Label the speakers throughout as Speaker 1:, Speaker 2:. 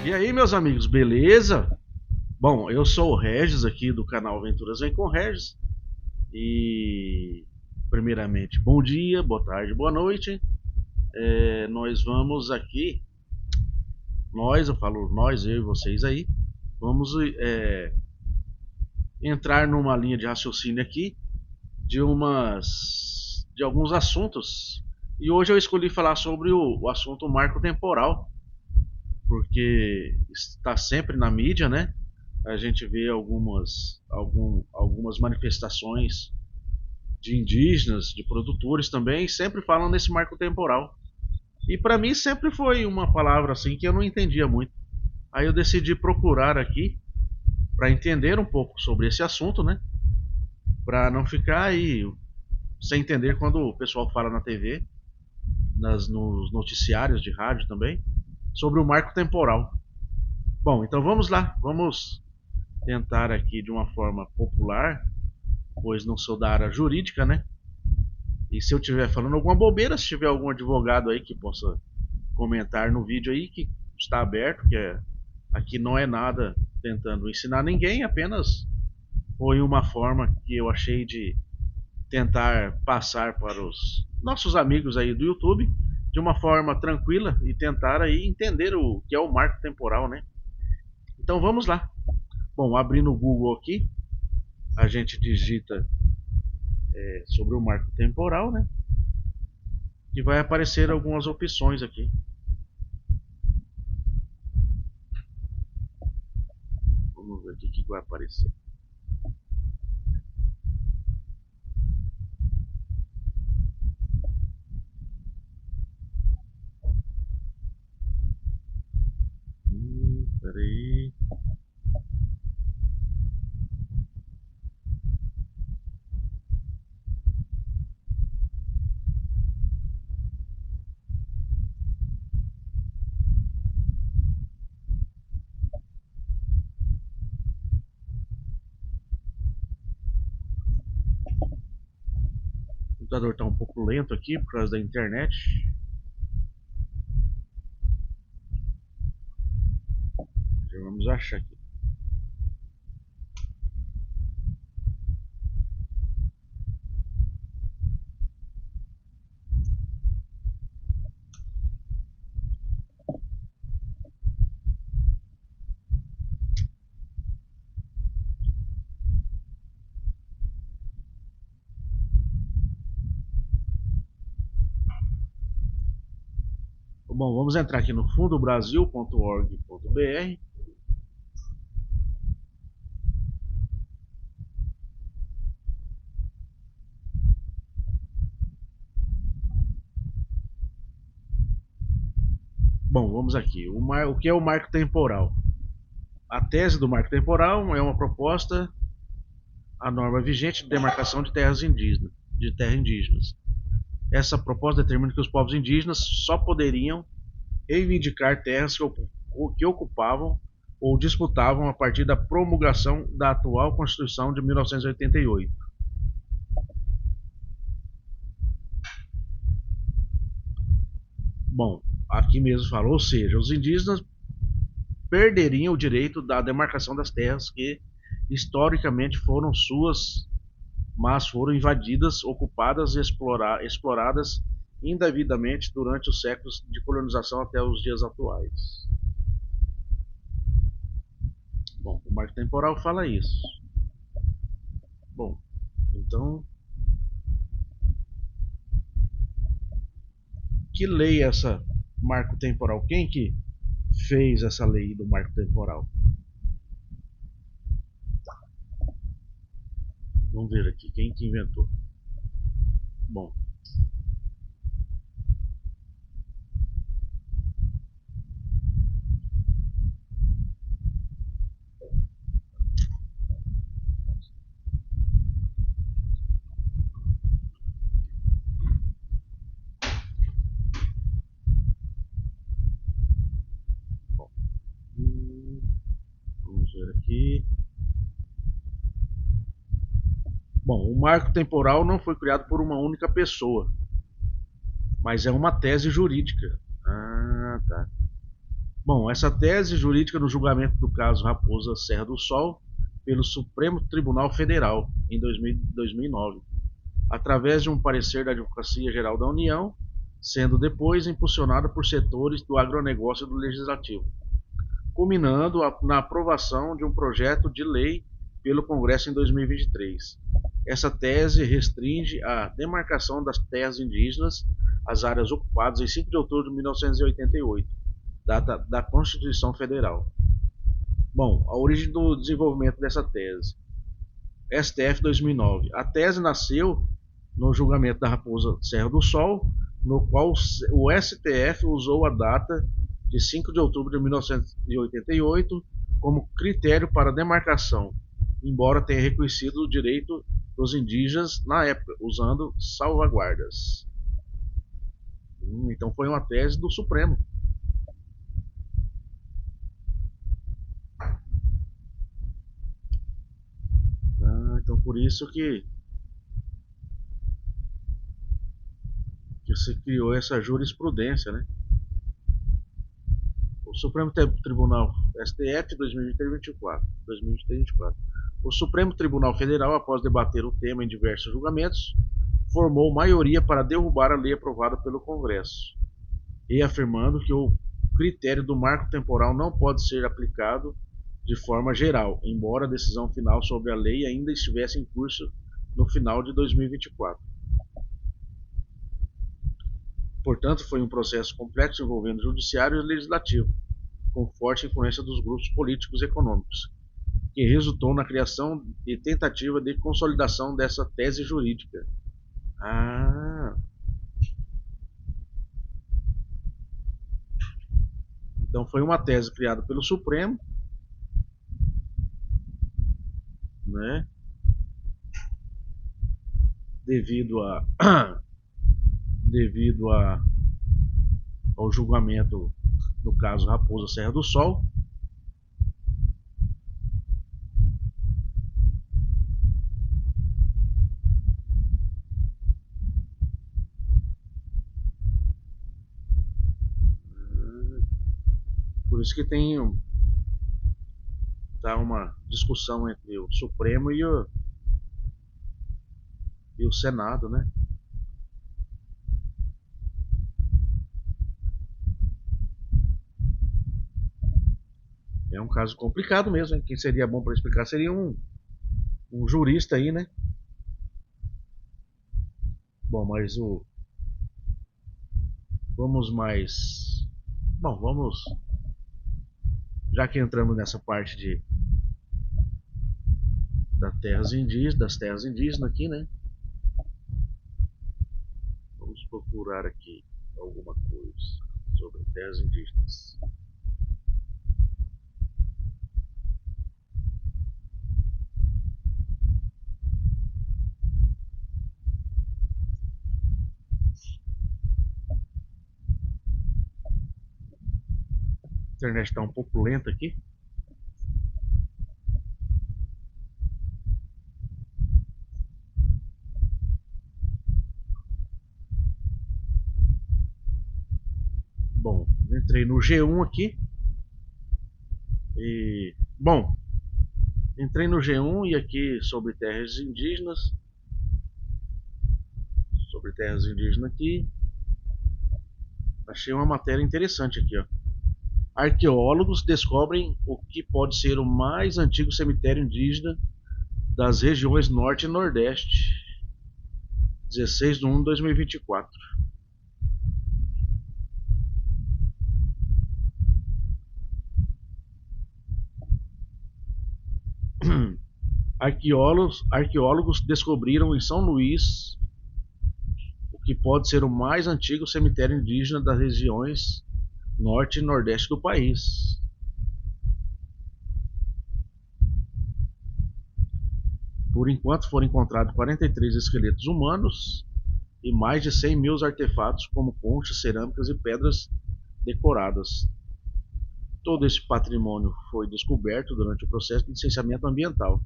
Speaker 1: E aí, meus amigos, beleza? Bom, eu sou o Regis aqui do canal Aventuras Vem com Regis. E primeiramente, bom dia, boa tarde, boa noite. Nós vamos aqui, eu falo nós, eu e vocês aí, vamos entrar numa linha de raciocínio aqui de alguns assuntos. E hoje eu escolhi falar sobre o assunto marco temporal, porque está sempre na mídia, né? A gente vê algumas manifestações de indígenas, de produtores também, sempre falam nesse marco temporal. E para mim sempre foi uma palavra assim que eu não entendia muito. Aí eu decidi procurar aqui para entender um pouco sobre esse assunto, né? Para não ficar aí sem entender quando o pessoal fala na TV, nos noticiários de rádio também, sobre o marco temporal. Bom, então vamos lá, vamos tentar aqui de uma forma popular, pois não sou da área jurídica, né? E se eu estiver falando alguma bobeira, se tiver algum advogado aí que possa comentar no vídeo aí, que está aberto, aqui não é nada tentando ensinar ninguém, apenas foi uma forma que eu achei de tentar passar para os nossos amigos aí do YouTube de uma forma tranquila e tentar aí entender o que é o marco temporal, né? Então vamos lá. Bom, abrindo o Google aqui, a gente digita sobre o marco temporal, né? E vai aparecer algumas opções aqui. Vamos ver aqui o que vai aparecer. Peraí. O computador está um pouco lento aqui por causa da internet. Já vamos achar aqui. Bom, vamos entrar aqui no fundobrasil.org.br. Bom, vamos aqui. O que é o marco temporal? A tese do marco temporal é uma proposta à norma vigente de demarcação de terras indígenas. Essa proposta determina que os povos indígenas só poderiam reivindicar terras que ocupavam ou disputavam a partir da promulgação da atual Constituição de 1988. Bom, aqui mesmo fala, ou seja, os indígenas perderiam o direito da demarcação das terras que historicamente foram suas, mas foram invadidas, ocupadas e exploradas indevidamente durante os séculos de colonização até os dias atuais. Bom, o marco temporal fala isso. Bom, então, que lei é essa marco temporal? Quem que fez essa lei do marco temporal? Vamos ver aqui, quem que inventou? Bom, vamos ver aqui. Bom, o marco temporal não foi criado por uma única pessoa. mas é uma tese jurídica. Ah, tá. Bom, essa tese jurídica no julgamento do caso Raposa Serra do Sol pelo Supremo Tribunal Federal em 2009, através de um parecer da Advocacia Geral da União, sendo depois impulsionada por setores do agronegócio e do legislativo, culminando na aprovação de um projeto de lei pelo Congresso em 2023. Essa tese restringe a demarcação das terras indígenas às áreas ocupadas em 5 de outubro de 1988, data da Constituição Federal. Bom, a origem do desenvolvimento dessa tese. STF 2009. A tese nasceu no julgamento da Raposa Serra do Sol, no qual o STF usou a data de 5 de outubro de 1988 como critério para a demarcação, embora tenha reconhecido o direito dos indígenas na época, usando salvaguardas. Então foi uma tese do Supremo. Então por isso que se criou essa jurisprudência, né? O Supremo Tribunal STF 2023-2024. O Supremo Tribunal Federal, após debater o tema em diversos julgamentos, formou maioria para derrubar a lei aprovada pelo Congresso, reafirmando que o critério do marco temporal não pode ser aplicado de forma geral, embora a decisão final sobre a lei ainda estivesse em curso no final de 2024. Portanto, foi um processo complexo envolvendo o judiciário e o legislativo, com forte influência dos grupos políticos e econômicos, que resultou na criação e tentativa de consolidação dessa tese jurídica. Então foi uma tese criada pelo Supremo, né, devido ao julgamento do caso Raposa Serra do Sol. Por isso que tem tá uma discussão entre o Supremo e o Senado, né? É um caso complicado mesmo, hein? Quem seria bom para explicar seria um jurista aí, né? Bom, mas vamos mais. Bom, vamos. Já que entramos nessa parte das terras indígenas aqui, né? Vamos procurar aqui alguma coisa sobre terras indígenas. A internet está um pouco lenta aqui. Bom, entrei no G1 aqui. E, bom, entrei no G1 e aqui sobre terras indígenas. Sobre terras indígenas aqui. Achei uma matéria interessante aqui, ó. Arqueólogos descobrem o que pode ser o mais antigo cemitério indígena das regiões Norte e Nordeste. 16 de 1 de 2024. Arqueólogos descobriram em São Luís o que pode ser o mais antigo cemitério indígena das regiões Norte e Nordeste do país. Por enquanto foram encontrados 43 esqueletos humanos e mais de 100 mil artefatos como conchas, cerâmicas e pedras decoradas. Todo esse patrimônio foi descoberto durante o processo de licenciamento ambiental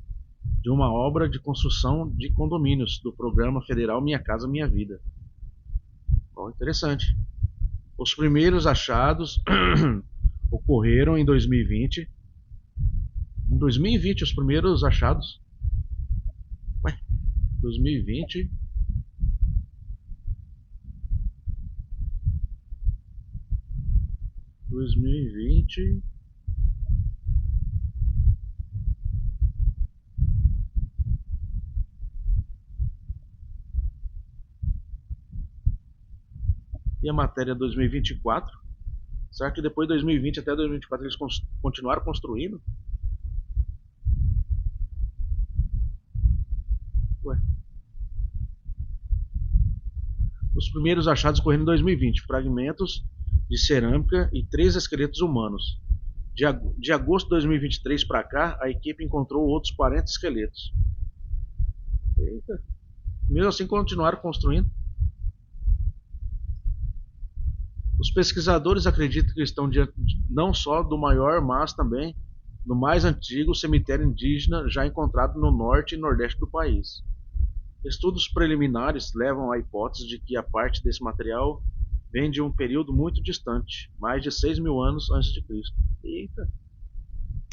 Speaker 1: de uma obra de construção de condomínios do Programa Federal Minha Casa Minha Vida. Oh, interessante. Os primeiros achados ocorreram em 2020. Em 2020, os primeiros achados. Ué, 2020. 2020. E a matéria 2024. Será que depois de 2020 até 2024 eles continuaram construindo? Ué. Os primeiros achados ocorreram em 2020. Fragmentos de cerâmica e 3 esqueletos humanos. De agosto de 2023 para cá, a equipe encontrou outros 40 esqueletos. Eita. Mesmo assim, continuaram construindo. Os pesquisadores acreditam que estão diante não só do maior, mas também do mais antigo cemitério indígena já encontrado no norte e nordeste do país. Estudos preliminares levam à hipótese de que a parte desse material vem de um período muito distante, mais de 6.000 anos antes de Cristo. Eita.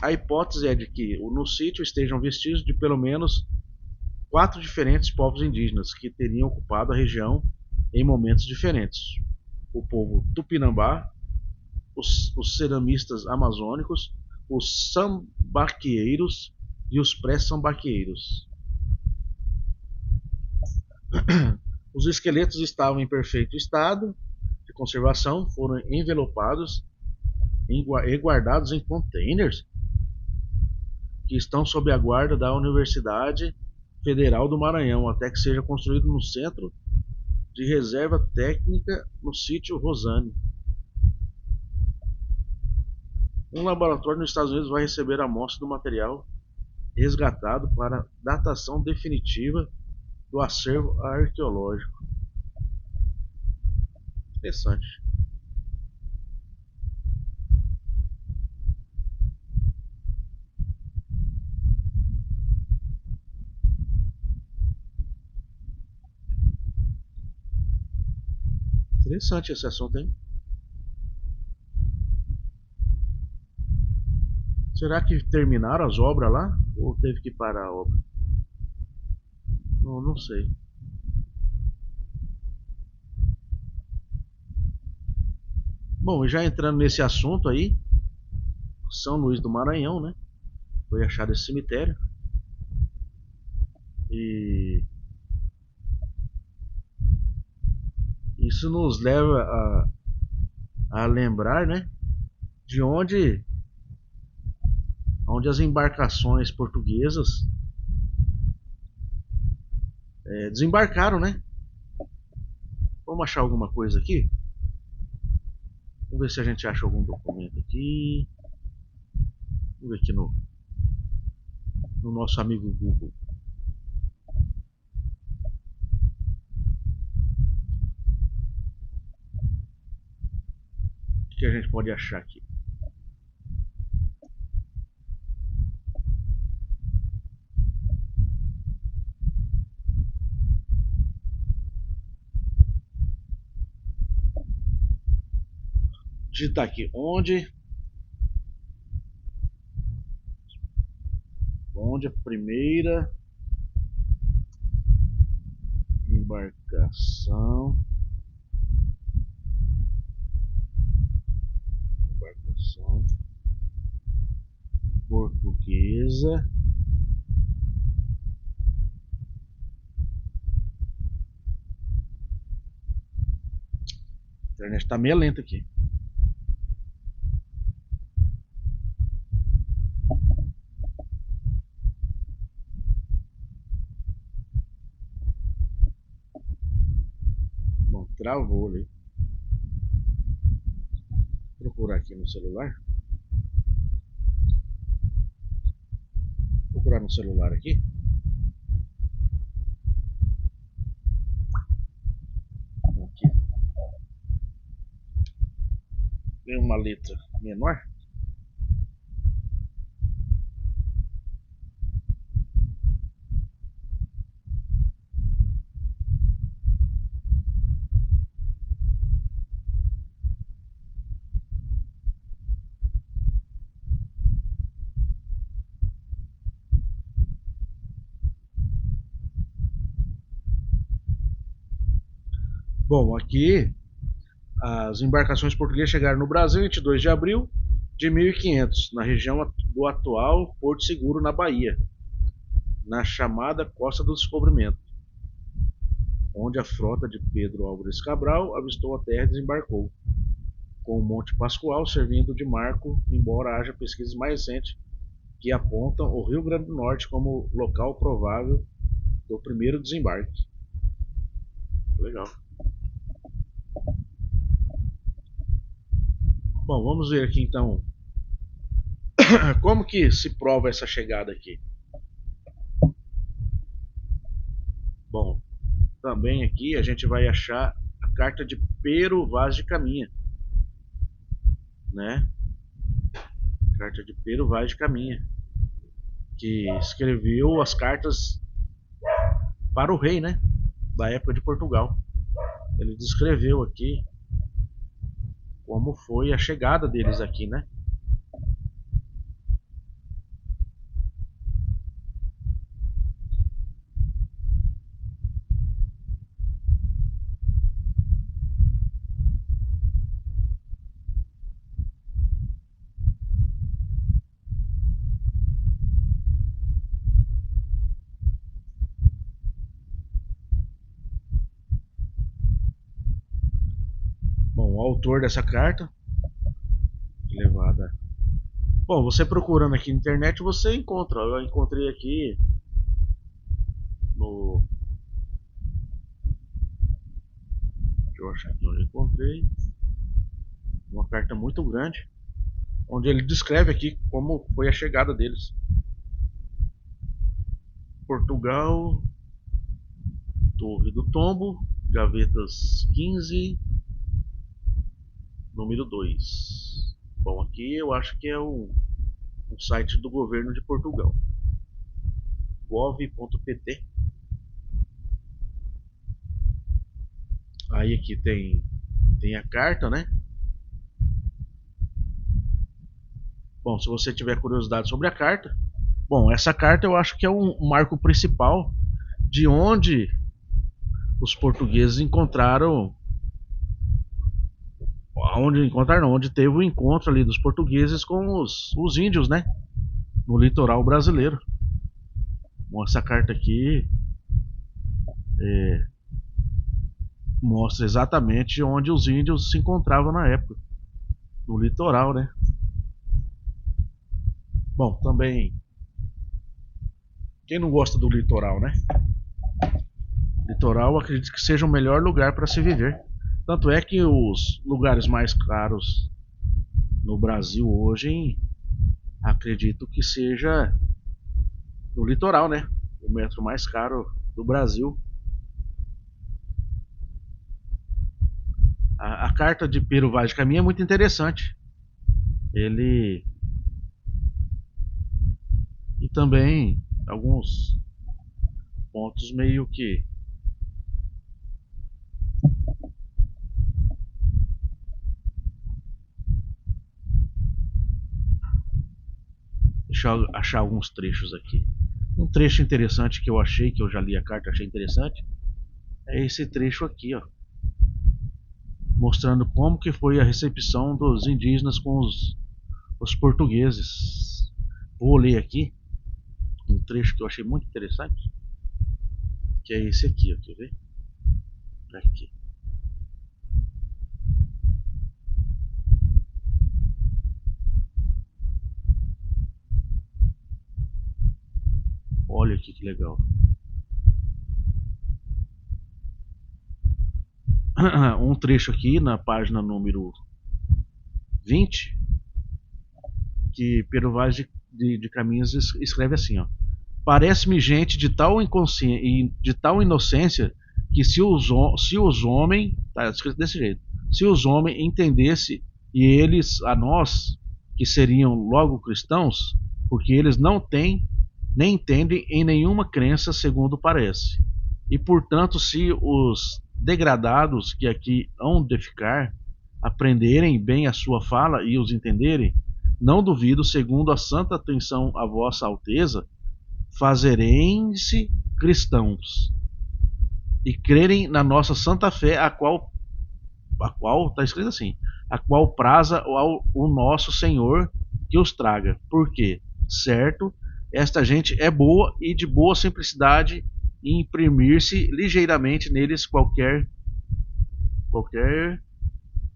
Speaker 1: A hipótese é de que no sítio estejam vestígios de pelo menos 4 diferentes povos indígenas que teriam ocupado a região em momentos diferentes. O povo Tupinambá, os ceramistas amazônicos, os sambaqueiros e os pré-sambaqueiros. Os esqueletos estavam em perfeito estado de conservação, foram envelopados e guardados em containers que estão sob a guarda da Universidade Federal do Maranhão, até que seja construído no centro de reserva técnica no sítio Rosane. Um laboratório nos Estados Unidos vai receber a amostra do material resgatado para datação definitiva do acervo arqueológico. Interessante. Interessante esse assunto, hein? Será que terminaram as obras lá? Ou teve que parar a obra? Não sei. Bom, já entrando nesse assunto aí, São Luís do Maranhão, né? Foi achado esse cemitério. E isso nos leva a lembrar, né? De onde as embarcações portuguesas desembarcaram, né? Vamos achar alguma coisa aqui? Vamos ver se a gente acha algum documento aqui. Vamos ver aqui no nosso amigo Google. O que a gente pode achar aqui? Digitar aqui. Onde a primeira embarcação portuguesa a internet tá meio lenta aqui. Bom, travou ali. Vou procurar aqui no celular. Vou procurar no celular aqui. Aqui. Tem uma letra menor. Bom, aqui as embarcações portuguesas chegaram no Brasil em 22 de abril de 1500, na região do atual Porto Seguro, na Bahia, na chamada Costa do Descobrimento, onde a frota de Pedro Álvares Cabral avistou a terra e desembarcou, com o Monte Pascoal servindo de marco, embora haja pesquisas mais recentes que apontam o Rio Grande do Norte como local provável do primeiro desembarque. Legal. Bom, vamos ver aqui então como que se prova essa chegada aqui. Bom, também aqui a gente vai achar a carta de Pero Vaz de Caminha, né? Carta de Pero Vaz de Caminha, que escreveu as cartas para o rei, né? Da época de Portugal. Ele descreveu aqui como foi a chegada deles aqui, né? Bom, o autor dessa carta, levada. Bom, você procurando aqui na internet você encontra. Eu encontrei aqui no. Deixa eu achar aqui onde eu encontrei. Uma carta muito grande, onde ele descreve aqui como foi a chegada deles. Portugal, Torre do Tombo, gavetas 15, número 2. Bom, aqui eu acho que é um site do governo de Portugal. gov.pt. Aí aqui tem a carta, né? Bom, se você tiver curiosidade sobre a carta, bom, essa carta eu acho que é um marco principal de onde os portugueses encontraram, onde teve o encontro ali dos portugueses com os índios, né? No litoral brasileiro. Bom, essa carta aqui mostra exatamente onde os índios se encontravam na época, no litoral, né? Bom, também quem não gosta do litoral, né? Litoral, acredito que seja o melhor lugar para se viver. Tanto é que os lugares mais caros no Brasil hoje, acredito que seja no litoral, né? O metro mais caro do Brasil. A carta de Pero Vaz de Caminha é muito interessante. Ele e também alguns pontos meio que deixa eu achar alguns trechos aqui. Um trecho interessante que eu achei, que eu já li a carta, achei interessante, é esse trecho aqui, ó, mostrando como que foi a recepção dos indígenas com os portugueses. Vou ler aqui um trecho que eu achei muito interessante, que é esse aqui, ó, quer ver? Aqui. Olha aqui que legal. Um trecho aqui na página número 20, que Pero Vaz de Caminhas escreve assim, ó: parece-me gente de tal inconsciência e de tal inocência que se os homens, tá escrito desse jeito, se os homens entendessem e eles a nós, que seriam logo cristãos, porque eles não têm nem entendem em nenhuma crença segundo parece. E portanto, se os degradados que aqui hão de ficar aprenderem bem a sua fala e os entenderem, não duvido, segundo a santa atenção a vossa alteza, fazerem-se cristãos. e crerem na nossa santa fé, a qual está escrito assim, a qual praza o nosso Senhor que os traga. Por quê? Certo, esta gente é boa e de boa simplicidade, e imprimir-se ligeiramente neles qualquer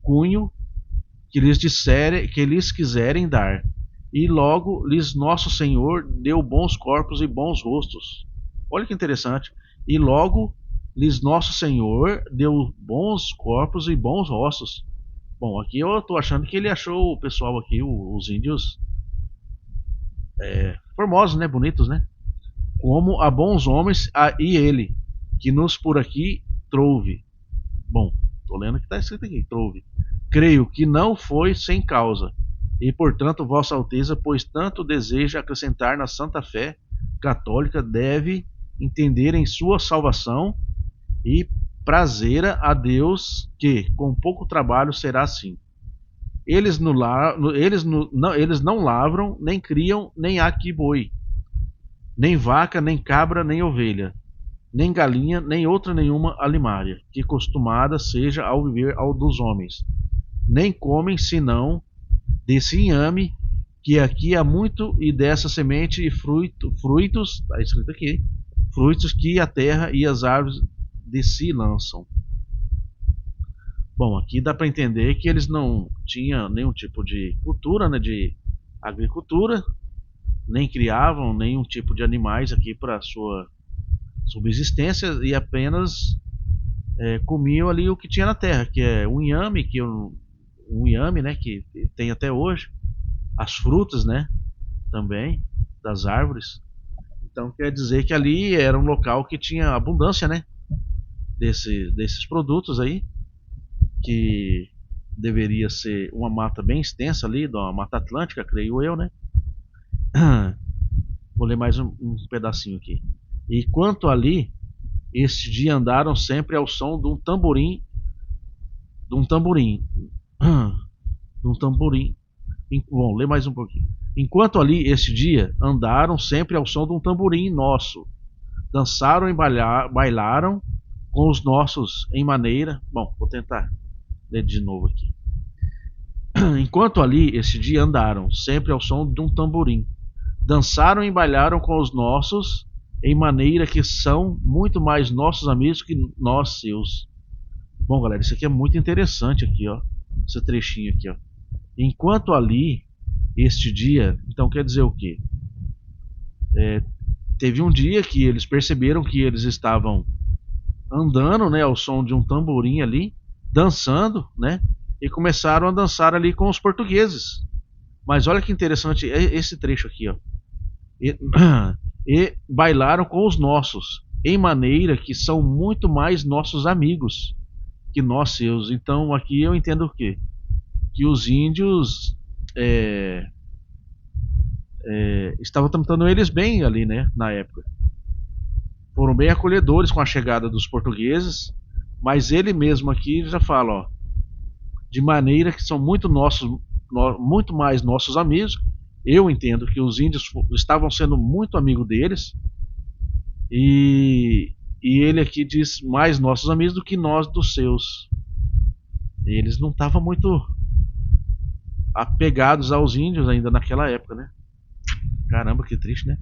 Speaker 1: cunho que lhes quiserem dar. E logo lhes nosso Senhor deu bons corpos e bons rostos. Olha que interessante. E logo lhes nosso Senhor deu bons corpos e bons rostos. Bom, aqui eu tô achando que ele achou o pessoal aqui, os índios, formosos, né? Bonitos, né? Como a bons homens, e ele, que nos por aqui trouve. Bom, tô lendo o que está escrito aqui, trouve. Creio que não foi sem causa. E portanto, Vossa Alteza, pois tanto deseja acrescentar na Santa Fé católica, deve entender em sua salvação e prazera a Deus que, com pouco trabalho, será assim. Eles não lavram, nem criam, nem há aqui boi, nem vaca, nem cabra, nem ovelha, nem galinha, nem outra nenhuma alimária, que costumada seja ao viver ao dos homens. Nem comem, senão desse inhame, que aqui há muito, e dessa semente e frutos, está escrito aqui, frutos que a terra e as árvores de si lançam. Bom, aqui dá para entender que eles não tinham nenhum tipo de cultura, né, de agricultura, nem criavam nenhum tipo de animais aqui para sua subsistência, e apenas comiam ali o que tinha na terra, que é o inhame, um inhame, né, que tem até hoje, as frutas, né, também das árvores. Então quer dizer que ali era um local que tinha abundância, né, desses produtos aí, que deveria ser uma mata bem extensa ali, da Mata Atlântica, creio eu, né? Vou ler mais um pedacinho aqui. E quanto ali, este dia andaram sempre ao som de um tamborim, de um tamborim. Bom, lê mais um pouquinho. Enquanto ali, este dia, andaram sempre ao som de um tamborim nosso. Dançaram e bailaram com os nossos em maneira. Bom, vou tentar ler de novo aqui. Enquanto ali, este dia, andaram sempre ao som de um tamborim. Dançaram e bailaram com os nossos em maneira que são muito mais nossos amigos que nós seus. Bom, galera, isso aqui é muito interessante aqui, ó. Esse trechinho aqui, ó. Enquanto ali, este dia, então quer dizer o quê? Teve um dia que eles perceberam que eles estavam andando, né, ao som de um tamborim ali, dançando, né, e começaram a dançar ali com os portugueses. Mas olha que interessante esse trecho aqui, ó. E, e bailaram com os nossos, em maneira que são muito mais nossos amigos que nós seus. Então aqui eu entendo o quê? Que os índios estavam tratando eles bem ali, né, na época. Foram bem acolhedores com a chegada dos portugueses, mas ele mesmo aqui já fala, ó, de maneira que são muito mais nossos amigos. Eu entendo que os índios estavam sendo muito amigos deles, e ele aqui diz mais nossos amigos do que nós dos seus. Eles não estavam muito apegados aos índios ainda naquela época, né? Caramba, que triste, né?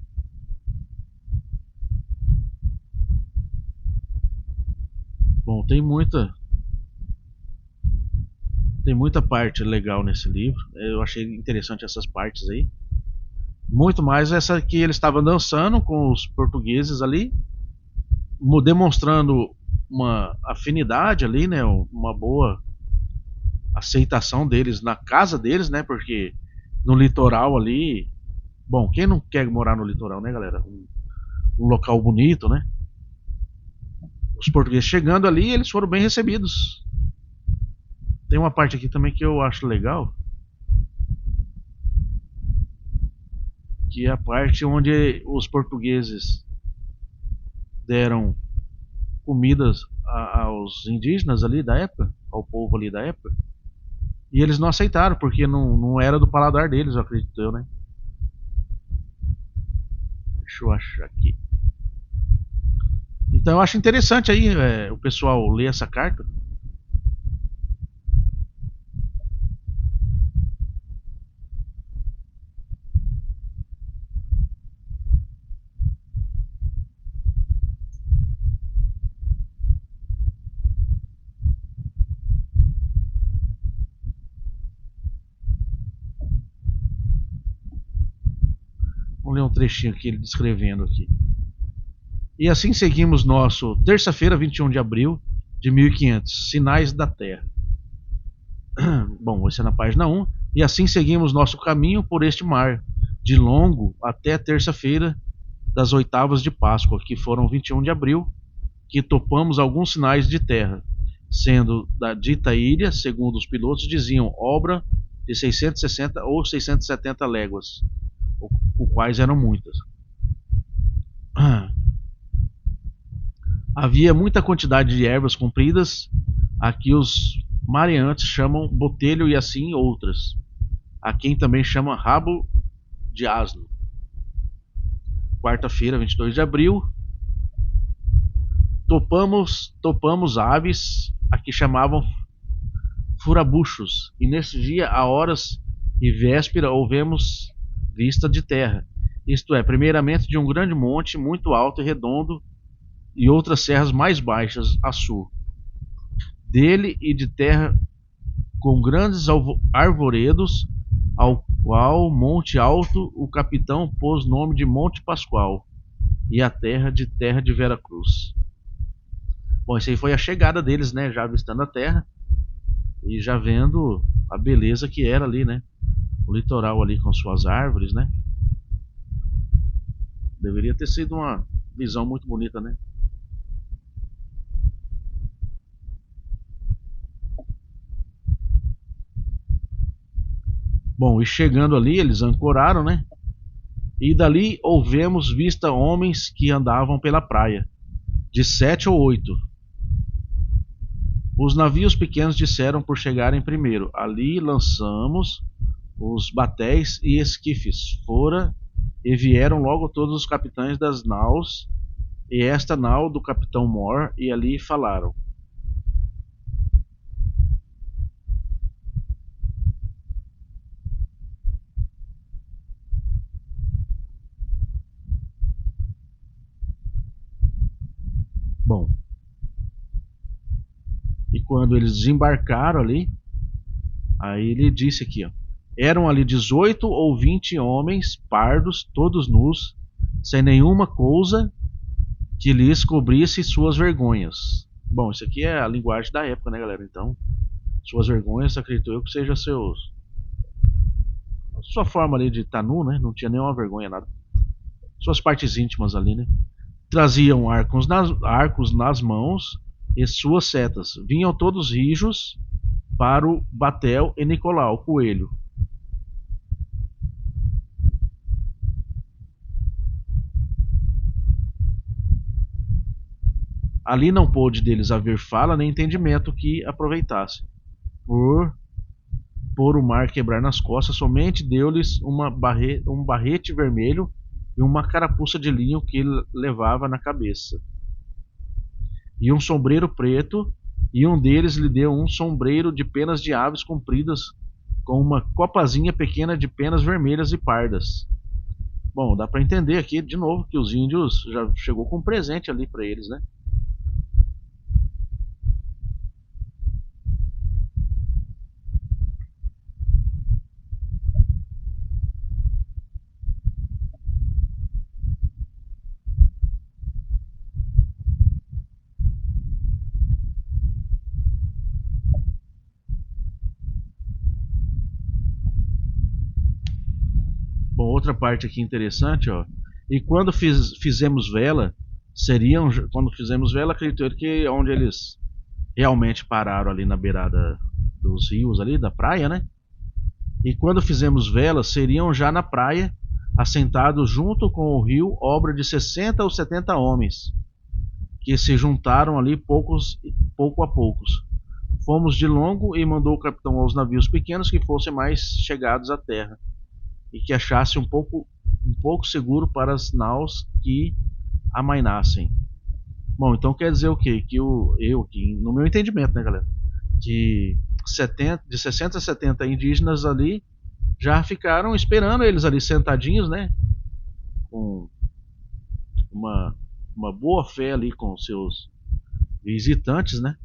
Speaker 1: Bom, tem muita parte legal nesse livro. Eu achei interessante essas partes aí. Muito mais essa que ele estava dançando com os portugueses ali, demonstrando uma afinidade ali, né? Uma boa aceitação deles na casa deles, né? Porque no litoral ali, bom, quem não quer morar no litoral, né, galera? Um local bonito, né? Os portugueses chegando ali, eles foram bem recebidos. Tem uma parte aqui também que eu acho legal, que é a parte onde os portugueses deram comidas aos indígenas ali da época, ao povo ali da época, e eles não aceitaram, porque não era do paladar deles, eu acredito eu, né? Deixa eu achar aqui. Então eu acho interessante aí o pessoal ler essa carta. Vamos ler um trechinho aqui ele descrevendo aqui. E assim seguimos nosso terça-feira, 21 de abril de 1500, Sinais da Terra. Bom, esse é na página 1. E assim seguimos nosso caminho por este mar, de longo até terça-feira das oitavas de Páscoa, que foram 21 de abril, que topamos alguns sinais de terra, sendo da dita ilha, segundo os pilotos diziam, obra de 660 ou 670 léguas, o quais eram muitas. Havia muita quantidade de ervas compridas, aqui os mareantes chamam botelho e assim outras, a quem também chama rabo de asno. Quarta-feira, 22 de abril, topamos aves, aqui chamavam furabuchos, e nesse dia, a horas e véspera, houvemos vista de terra, isto é, primeiramente de um grande monte muito alto e redondo, e outras serras mais baixas a sul dele, e de terra com grandes arvoredos, ao qual monte alto o capitão pôs nome de Monte Pascoal, e a terra de Vera Cruz. Bom, isso aí foi a chegada deles, né, já avistando a terra e já vendo a beleza que era ali, né, o litoral ali com suas árvores, né. Deveria ter sido uma visão muito bonita, né. Bom, e chegando ali, eles ancoraram, né? E dali ouvemos vista homens que andavam pela praia, de 7 ou 8. Os navios pequenos disseram por chegarem primeiro. Ali lançamos os batéis e esquifes. Fora e vieram logo todos os capitães das naus, e esta nau do capitão Moore, e ali falaram. Bom, e quando eles desembarcaram ali, aí ele disse aqui, ó, eram ali 18 ou 20 homens pardos, todos nus, sem nenhuma coisa que lhes cobrisse suas vergonhas. Bom, isso aqui é a linguagem da época, né, galera? Então, suas vergonhas, acredito eu que seja sua forma ali de estar nu, né? Não tinha nenhuma vergonha, nada. Suas partes íntimas ali, né? Traziam arcos nas mãos e suas setas. Vinham todos rijos para o Batel e Nicolau, o coelho. Ali não pôde deles haver fala nem entendimento que aproveitasse. Por o mar quebrar nas costas, somente deu-lhes um barrete vermelho e uma carapuça de linho que levava na cabeça, e um sombreiro preto, e um deles lhe deu um sombreiro de penas de aves compridas, com uma copazinha pequena de penas vermelhas e pardas. Bom, dá para entender aqui de novo que os índios já chegou com um presente ali para eles, né? Bom, outra parte aqui interessante, ó. E quando fizemos vela, quando fizemos vela, acredito eu que é onde eles realmente pararam ali na beirada dos rios ali, da praia, né? E quando fizemos vela, seriam já na praia, assentados junto com o rio, obra de 60 ou 70 homens, que se juntaram ali pouco a poucos. Fomos de longo e mandou o capitão aos navios pequenos que fossem mais chegados à terra, e que achasse um pouco seguro para as naus que amainassem. Bom, então quer dizer o quê? Que no meu entendimento, né, galera? Que 60 a 70 indígenas ali já ficaram esperando eles ali sentadinhos, né? Com uma, uma boa fé ali com seus visitantes, né?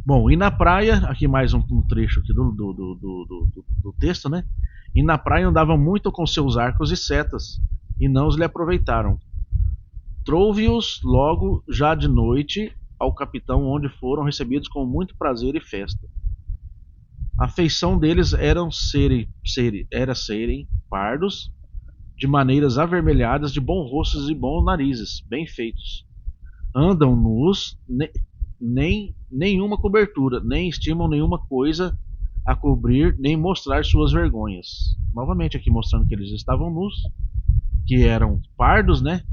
Speaker 1: Bom, e na praia, aqui mais um trecho aqui do texto, né? E na praia andavam muito com seus arcos e setas, e não os lhe aproveitaram. Trouxe-os logo já de noite ao capitão, onde foram recebidos com muito prazer e festa. A feição deles era serem pardos, de maneiras avermelhadas, de bons rostos e bons narizes, bem feitos. Andam nus, nem nenhuma cobertura, nem estimam nenhuma coisa a cobrir, nem mostrar suas vergonhas. Novamente aqui mostrando que eles estavam nus, que eram pardos, né?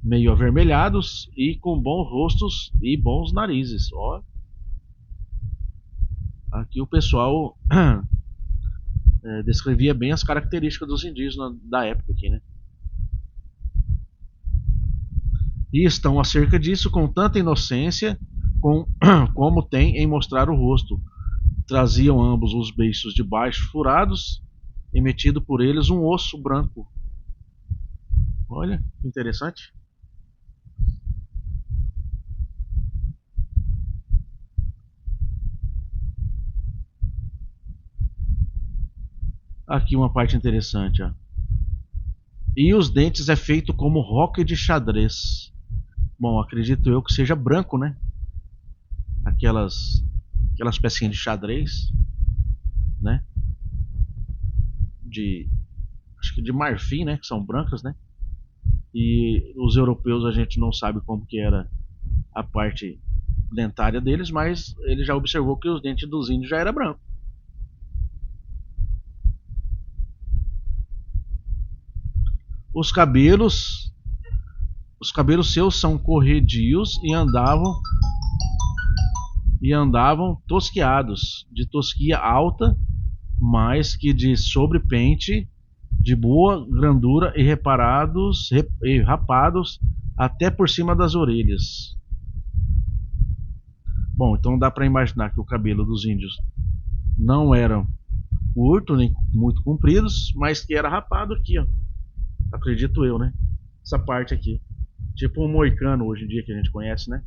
Speaker 1: Meio avermelhados e com bons rostos e bons narizes. Ó, aqui o pessoal descrevia bem as características dos indígenas da época aqui, né? E estão acerca disso com tanta inocência com, como tem em mostrar o rosto. Traziam ambos os beiços de baixo furados e metido por eles um osso branco. Olha, que interessante. Aqui uma parte interessante, ó. E os dentes é feito como roque de xadrez. Bom, acredito eu que seja branco, né? Aquelas pecinhas de xadrez, né? De acho que de marfim, né? Que são brancas, né? E os europeus a gente não sabe como que era a parte dentária deles, mas ele já observou que os dentes dos índios já era branco. Os cabelos, os cabelos seus são corredios e andavam tosquiados, de tosquia alta, mas que de sobrepente, de boa grandura e rapados até por cima das orelhas. Bom, então dá para imaginar que o cabelo dos índios não era curto nem muito compridos, mas que era rapado aqui, ó. Acredito eu, né? Essa parte aqui. Tipo um moicano hoje em dia que a gente conhece, né?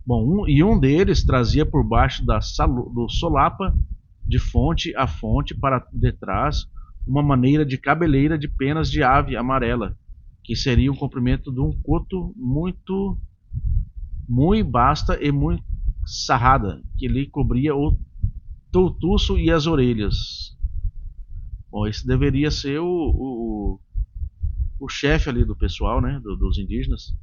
Speaker 1: Bom, um deles trazia por baixo do solapa de fonte a fonte para detrás uma maneira de cabeleira de penas de ave amarela, que seria o comprimento de um coto muito basta e muito sarrada, que lhe cobria o toutuço e as orelhas. Bom, esse deveria ser o chefe ali do pessoal, né, dos indígenas.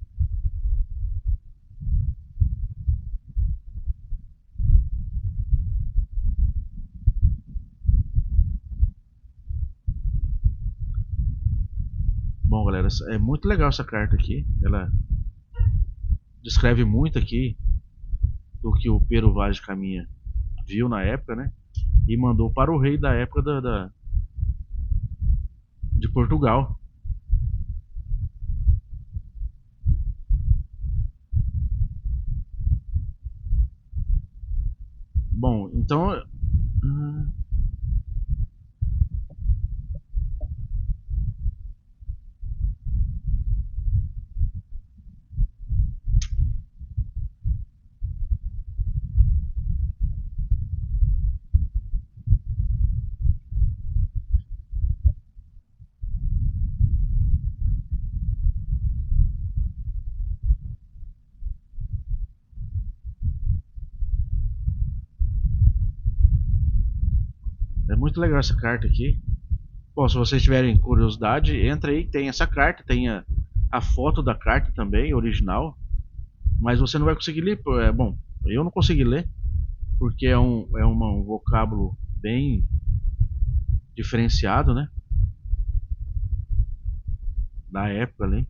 Speaker 1: Bom, galera, é muito legal essa carta aqui. Ela descreve muito aqui do que o Pero Vaz de Caminha viu na época, né? E mandou para o rei da época de Portugal. Bom, então. É muito legal essa carta aqui. Bom, se vocês tiverem curiosidade, entra aí, tem essa carta, tem a foto da carta também, original. Mas você não vai conseguir ler. Bom, eu não consegui ler, porque um vocábulo bem diferenciado, né? Da época ali.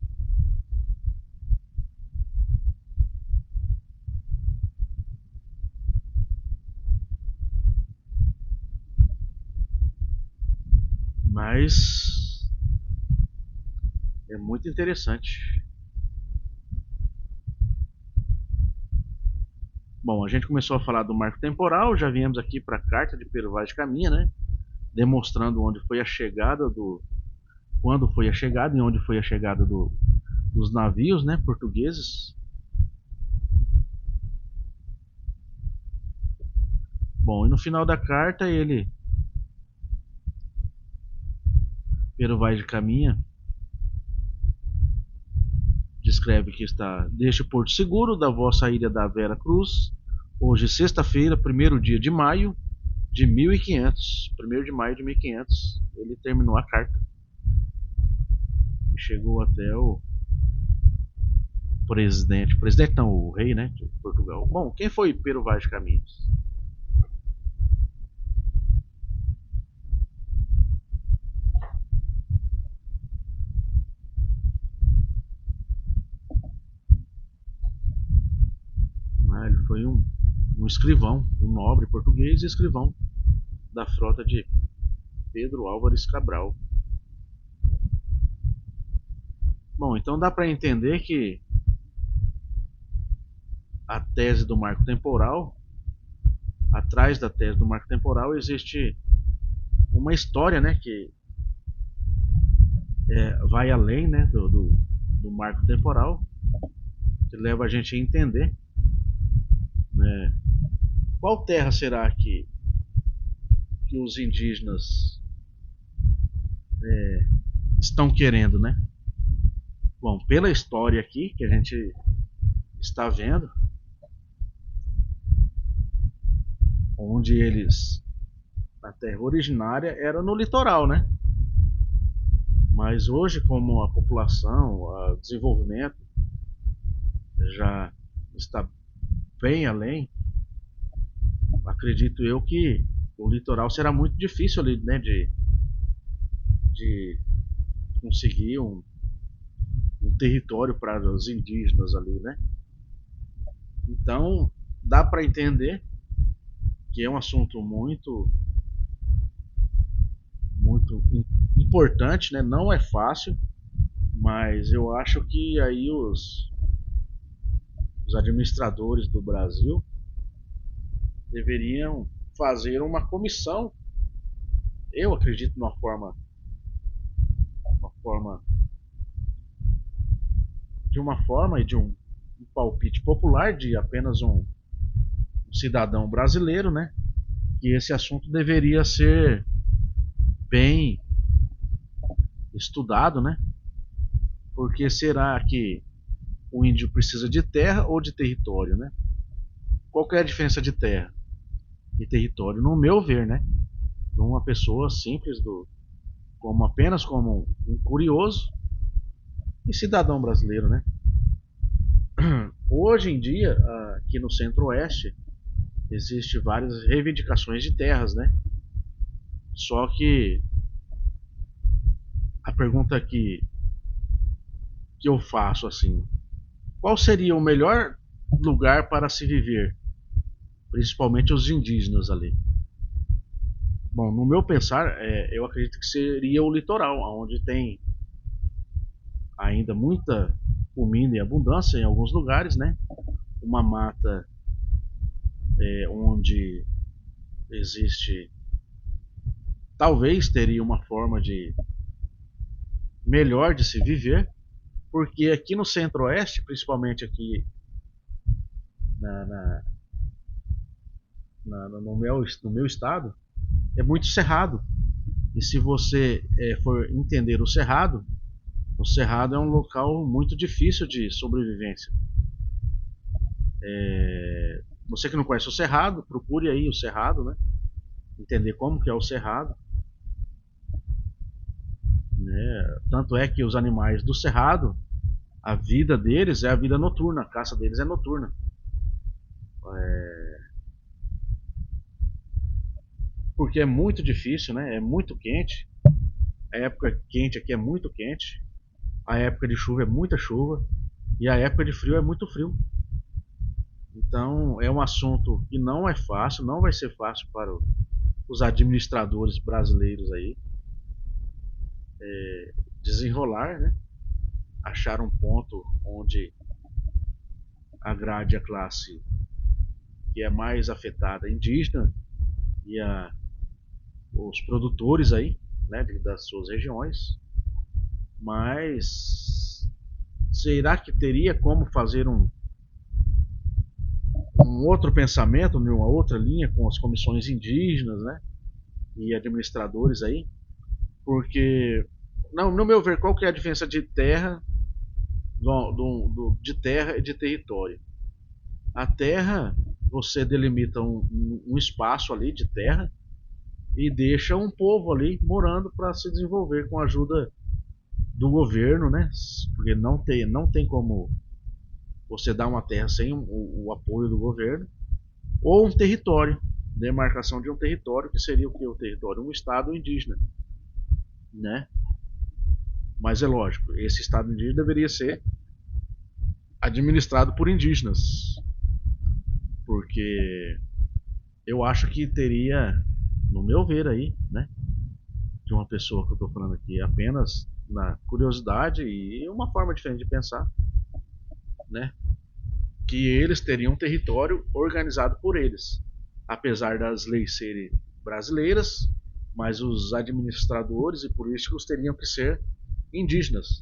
Speaker 1: Mas é muito interessante. Bom, a gente começou a falar do marco temporal, já viemos aqui para a carta de Pero Vaz de Caminha, né? Demonstrando onde foi a chegada do, quando foi a chegada e onde foi a chegada dos navios, né, portugueses. Bom, e no final da carta ele, Pero Vaz de Caminha, descreve que está: deixe o porto seguro da vossa ilha da Vera Cruz, hoje sexta-feira, 1º dia de maio de 1500. 1º de maio de 1500, ele terminou a carta e chegou até o presidente não, o rei, né, de Portugal. Bom, quem foi Pero Vaz de Caminhas? Ele foi um escrivão, um nobre português e escrivão da frota de Pedro Álvares Cabral. Bom, então dá para entender que a tese do marco temporal, atrás da tese do marco temporal existe uma história, né, que vai além, né, do marco temporal, que leva a gente a entender, né, qual terra será que os indígenas estão querendo, né? Bom, pela história aqui que a gente está vendo, onde eles, a terra originária era no litoral, né? Mas hoje, como a população, o desenvolvimento já está bem além, acredito eu que o litoral será muito difícil ali, né, de conseguir um território para os indígenas ali, né? Então, dá para entender que é um assunto muito importante, né? Não é fácil, mas eu acho que aí os administradores do Brasil deveriam fazer uma comissão. Eu acredito de uma forma e de um palpite popular de apenas um cidadão brasileiro, né? Que esse assunto deveria ser bem estudado, né? Porque será que o índio precisa de terra ou de território, né? Qual que é a diferença de terra e território, no meu ver, né? De uma pessoa simples como apenas como um curioso e cidadão brasileiro, né? Hoje em dia, aqui no Centro-Oeste, existe várias reivindicações de terras, né? Só que a pergunta que eu faço assim, qual seria o melhor lugar para se viver, principalmente os indígenas ali? Bom, no meu pensar, eu acredito que seria o litoral, onde tem ainda muita comida em abundância em alguns lugares, né? Uma mata onde existe, talvez teria uma forma de melhor de se viver, porque aqui no Centro-Oeste, principalmente aqui na, na, no meu estado, é muito cerrado. E se você for entender o cerrado é um local muito difícil de sobrevivência. Você que não conhece o cerrado, procure aí o cerrado, né? Entender como que é o cerrado. Né? Tanto é que os animais do cerrado, a vida deles é a vida noturna, a caça deles é noturna. Porque é muito difícil, né? É muito quente. A época quente aqui é muito quente. A época de chuva é muita chuva. E a época de frio é muito frio. Então é um assunto que não é fácil, não vai ser fácil para os administradores brasileiros aí. desenrolar, né? Achar um ponto onde agrade a classe que é mais afetada, indígena, e os produtores aí, né, das suas regiões. Mas será que teria como fazer um outro pensamento, uma outra linha com as comissões indígenas, né, e administradores aí? Porque, não, no meu ver, qual que é a diferença de terra, de terra e de território? A terra, você delimita um espaço ali de terra e deixa um povo ali morando para se desenvolver com a ajuda do governo, né? Porque não tem como você dar uma terra sem o apoio do governo, ou um território, demarcação de um território, que seria o que? O território? Um estado indígena, né? Mas é lógico, esse estado indígena deveria ser administrado por indígenas, porque eu acho que teria, no meu ver aí, né, de uma pessoa que eu estou falando aqui apenas na curiosidade e uma forma diferente de pensar, né, que eles teriam um território organizado por eles, apesar das leis serem brasileiras, mas os administradores e políticos teriam que ser indígenas.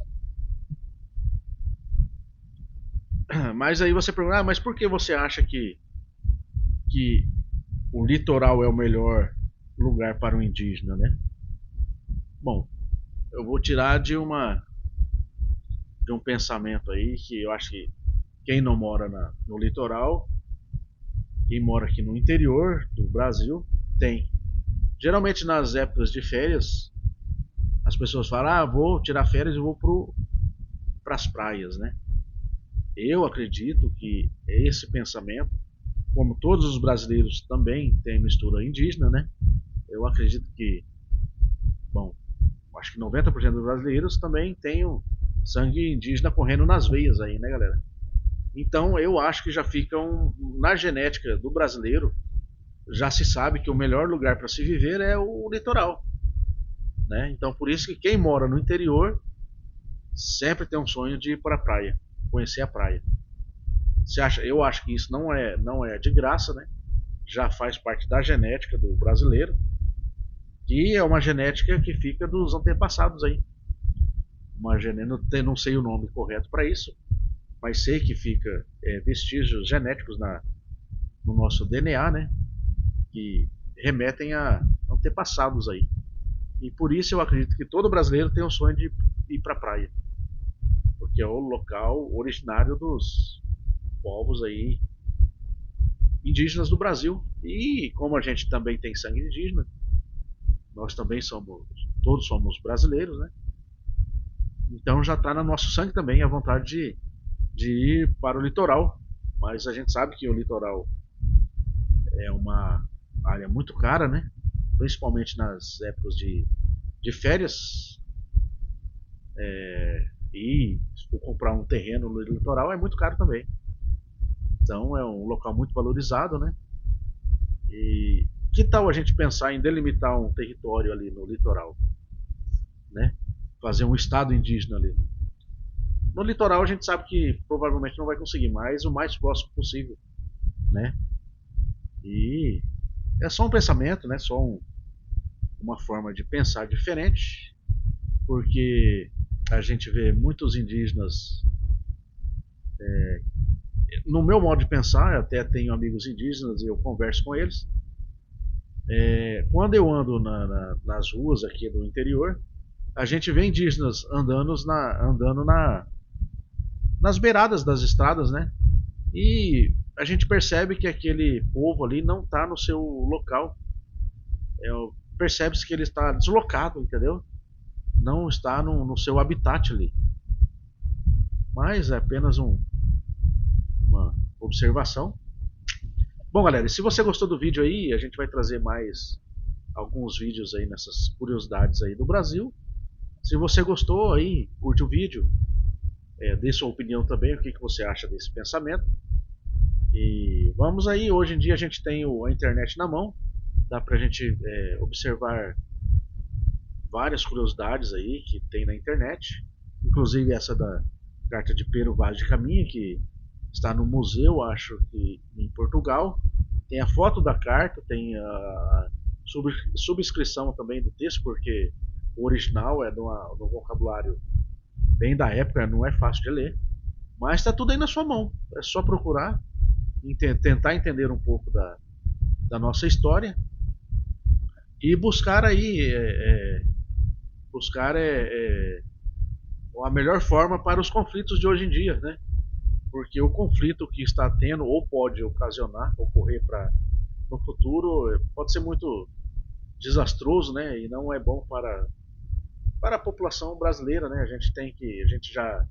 Speaker 1: Mas aí você pergunta, mas por que você acha que o litoral é o melhor lugar para o indígena, né? Bom, eu vou tirar de um pensamento aí que eu acho que quem não mora no litoral, quem mora aqui no interior do Brasil, tem. Geralmente nas épocas de férias, as pessoas falam, vou tirar férias e vou para as praias, né? Eu acredito que esse pensamento, como todos os brasileiros também têm mistura indígena, né? Eu acredito que, bom, acho que 90% dos brasileiros também têm o sangue indígena correndo nas veias aí, né, galera? Então eu acho que já fica na genética do brasileiro, já se sabe que o melhor lugar para se viver é o litoral, né? Então por isso que quem mora no interior sempre tem um sonho de ir para a praia, conhecer a praia. Você acha? Eu acho que isso não é de graça, né? Já faz parte da genética do brasileiro, e é uma genética que fica dos antepassados aí. Uma genética, não sei o nome correto para isso, mas sei que fica vestígios genéticos no nosso DNA, né? Que remetem a antepassados aí. E por isso eu acredito que todo brasileiro tem o sonho de ir para a praia, porque é o local originário dos povos aí indígenas do Brasil. E como a gente também tem sangue indígena, nós também todos somos brasileiros, né? Então já está no nosso sangue também a vontade de ir para o litoral. Mas a gente sabe que o litoral é uma área muito cara, né? Principalmente nas épocas de férias. E se for comprar um terreno no litoral é muito caro também. Então é um local muito valorizado, né? E que tal a gente pensar em delimitar um território ali no litoral, né? Fazer um estado indígena ali. No litoral a gente sabe que provavelmente não vai conseguir, mas o mais próximo possível, né? E é só um pensamento, né? Só uma forma de pensar diferente, porque a gente vê muitos indígenas, no meu modo de pensar, eu até tenho amigos indígenas e eu converso com eles. Quando eu ando nas ruas aqui do interior, a gente vê indígenas andando nas beiradas das estradas, né? E a gente percebe que aquele povo ali não está no seu local. É, percebe-se que ele está deslocado, entendeu? Não está no seu habitat ali. Mas é apenas uma observação. Bom, galera, e se você gostou do vídeo aí, a gente vai trazer mais alguns vídeos aí nessas curiosidades aí do Brasil. Se você gostou aí, curte o vídeo, dê sua opinião também, o que você acha desse pensamento. E vamos aí, hoje em dia a gente tem a internet na mão, dá pra gente observar várias curiosidades aí que tem na internet, inclusive essa da carta de Pero Vaz de Caminha, que está no museu, acho que em Portugal. Tem a foto da carta, tem a subscrição também do texto, porque o original é de um vocabulário bem da época, não é fácil de ler. Mas está tudo aí na sua mão. É só procurar e tentar entender um pouco da nossa história e buscar aí buscar a melhor forma para os conflitos de hoje em dia, né? Porque o conflito que está tendo ou pode ocorrer no futuro, pode ser muito desastroso, né? E não é bom para a população brasileira, né? A gente já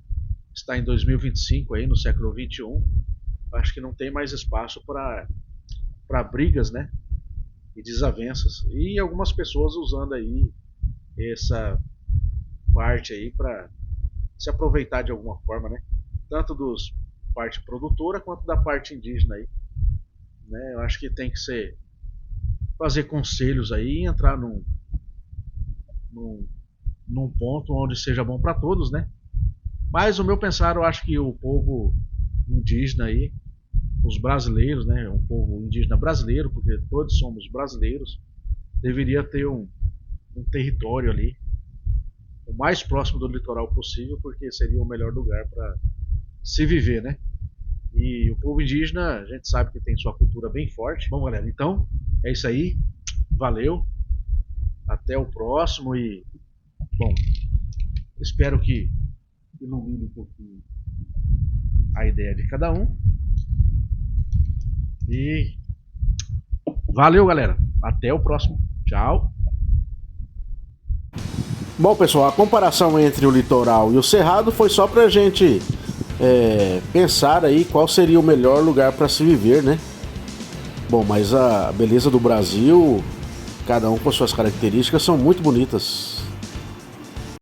Speaker 1: está em 2025 aí no século 21. Acho que não tem mais espaço para brigas, né? E desavenças. E algumas pessoas usando aí essa parte aí para se aproveitar de alguma forma, né? Tanto dos parte produtora quanto da parte indígena aí, né? Eu acho que tem que ser fazer conselhos aí e entrar num, num ponto onde seja bom para todos, né? Mas o meu pensar, eu acho que o povo indígena aí, os brasileiros, né? Um povo indígena brasileiro, porque todos somos brasileiros, deveria ter um território ali o mais próximo do litoral possível, porque seria o melhor lugar para se viver, né? E o povo indígena, a gente sabe que tem sua cultura bem forte. Bom, galera, então é isso aí. Valeu. Até o próximo e, bom, espero que ilumine um pouquinho a ideia de cada um. E valeu, galera. Até o próximo. Tchau. Bom, pessoal, a comparação entre o litoral e o cerrado foi só pra gente pensar aí qual seria o melhor lugar para se viver, né? Bom, mas a beleza do Brasil, cada um com suas características, são muito bonitas.